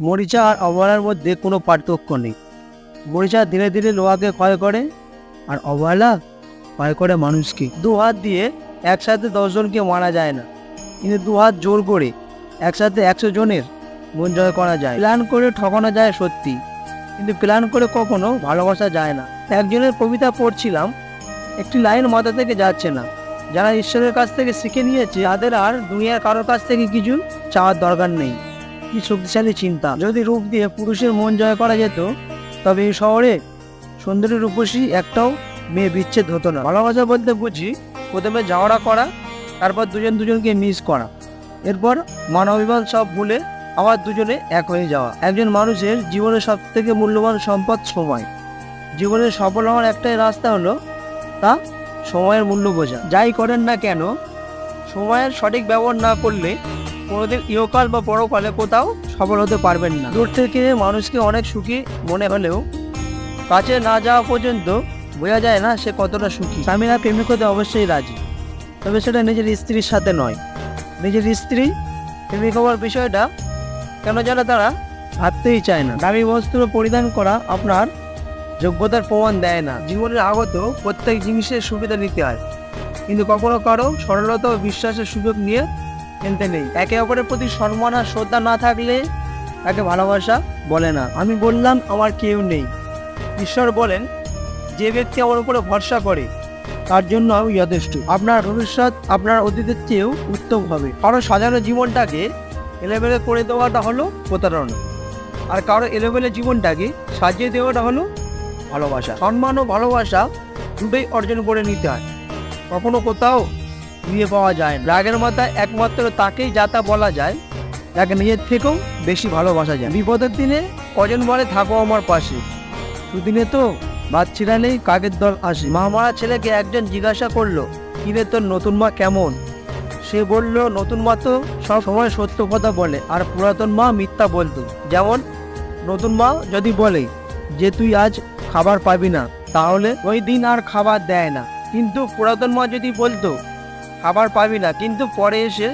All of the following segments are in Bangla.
মরিচা আর অবহেলার মধ্যে কোনো পার্থক্য নেই। মরিচা ধীরে ধীরে লোহাকে ক্ষয় করে, আর অবহেলা ক্ষয় করে মানুষকে। দু হাত দিয়ে একসাথে 10 জনকে মারা যায় না, কিন্তু দু হাত জোর করে একসাথে 100 জনের মন জয় করা যায়। প্ল্যান করে ঠকানো যায় সত্যি, কিন্তু প্ল্যান করে কখনো ভালোবাসা যায় না। একজনের কবিতা পড়ছিলাম, একটি লাইন মাথা থেকে যাচ্ছে না। যারা ঈশ্বরের কাছ থেকে শিখে নিয়েছে তাদের আর দুনিয়ার কারোর কাছ থেকে কিছু চাওয়ার দরকার নেই। কি শক্তিশালী চিন্তা! যদি রূপ দিয়ে পুরুষের মন জয় করা যেত, তবে এই শহরে সুন্দরী রূপসী একটাও মেয়ে বিচ্ছেদ হতো না। ভালোবাসা বলতে বুঝি প্রথমে ঝগড়া করা, তারপর দুজন দুজনকে মিস করা, এরপর মানবিমান সব ভুলে আবার দুজনে এক হয়ে যাওয়া। একজন মানুষের জীবনের সব থেকে মূল্যবান সম্পদ সময়। জীবনে সফল হওয়ার একটাই রাস্তা হলো তা সময়ের মূল্য বোঝা। যাই করেন না কেন, সময়ের সঠিক ব্যবহার না করলে কোনোদিন ইহকাল বা পরকালে কোথাও সফল হতে পারবেন না। দূর থেকে মানুষকে অনেক সুখী মনে হলেও কাছে না যাওয়া পর্যন্ত বোঝা যায় না সে কতটা সুখী। স্বামীরা প্রেমিক হতে অবশ্যই রাজি, তবে সেটা নিজের স্ত্রীর সাথে নয়। নিজের স্ত্রী প্রেমিক হওয়ার বিষয়টা কেন যেন তারা ভাবতেই চায় না। দামি বস্ত্র পরিধান করা আপনার যোগ্যতার প্রমাণ দেয় না। জীবনের আগত প্রত্যেক জিনিসের সুবিধা নিতে হয়, কিন্তু কখনো কারো সরলতা ও বিশ্বাসের সুযোগ নিয়ে ফেলতে নেই। একে অপরের প্রতি সম্মান আর শ্রদ্ধা না থাকলে তাকে ভালোবাসা বলে না। আমি বললাম আমার কেউ নেই, ঈশ্বর বলেন যে ব্যক্তি আমার উপরে ভরসা করে তার জন্য আমি যথেষ্ট। আপনার ভবিষ্যৎ আপনার অতীতের চেয়েও উত্তম হবে। কারো সাজানো জীবনটাকে এলোমেলো করে দেওয়াটা হলো প্রতারণা, আর কারো এলোমেলো জীবনটাকে সাজিয়ে দেওয়াটা হলো ভালোবাসা। সম্মান ও ভালোবাসা দুটোই অর্জন করে নিতে হয়, কখনো কোথাও নিয়ে পাওয়া যায় না। রাগের মাথায় একমাত্র তাকেই যাতা বলা যায় যাকে নিজের থেকেও বেশি ভালোবাসা যায়। বিপদের দিনে কজন বলে থাকো আমার পাশে, দুদিনে তো ভাত ছিড়ালেই কাকের দল আসে। মা মারা ছেলেকে একজন জিজ্ঞাসা করলো, কিরে তোর নতুন মা কেমন? সে বলল, নতুন মা তো সব সময় সত্য কথা বলে, আর পুরাতন মা মিথ্যা বলতো। যেমন নতুন মা যদি বলে যে তুই আজ খাবার পাবি না, তাহলে ওই দিন আর খাবার দেয় না। কিন্তু পুরাতন মা যদি বলতো খাবার পাবি না, কিন্তু পরে এসে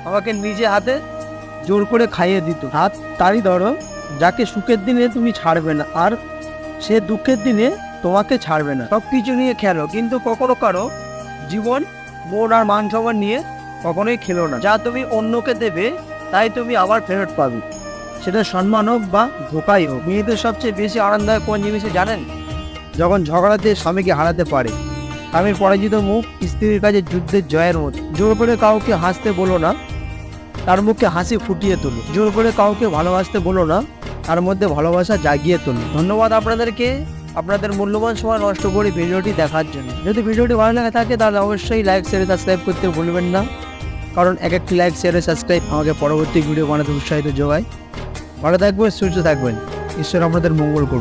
আমাকে নিজে হাতে জোর করে খাইয়ে দিত। হাত তারই ধরো যাকে সুখের দিনে তুমি ছাড়বে না, আর সে দুঃখের দিনে তোমাকে ছাড়বে না। সব কিছু নিয়ে খেলো, কিন্তু কখনো কারো জীবন, মন আর মান সম্মান নিয়ে কখনোই খেলো না। যা তুমি অন্যকে দেবে তাই তুমি আবার ফেরত পাবে, সেটা সম্মান হোক বা ধোকাই হোক। মেয়েদের সবচেয়ে বেশি আনন্দদায়ক কোন জিনিসে জানেন? যখন ঝগড়াতে স্বামীকে হারাতে পারে। স্বামীর পরাজিত মুখ স্ত্রীর কাছে যুদ্ধের জয়ের মতো। জোর করে কাউকে হাসতে বলো না, তার মুখে হাসি ফুটিয়ে তোলো। জোর করে কাউকে ভালোবাসতে বলো না, তার মধ্যে ভালোবাসা জাগিয়ে তোলো। ধন্যবাদ আপনাদেরকে আপনাদের মূল্যবান সময় নষ্ট করে ভিডিওটি দেখার জন্য। যদি ভিডিওটি ভালো লাগে থাকে তাহলে অবশ্যই লাইক শেয়ার সাবস্ক্রাইব করতে ভুলবেন না, কারণ এক একটি লাইক শেয়ার সাবস্ক্রাইব আমাকে পরবর্তী ভিডিও বানাতে উৎসাহিত যোগায়। ভালো থাকবেন, সুস্থ থাকবেন, ঈশ্বর আপনাদের মঙ্গল করুন।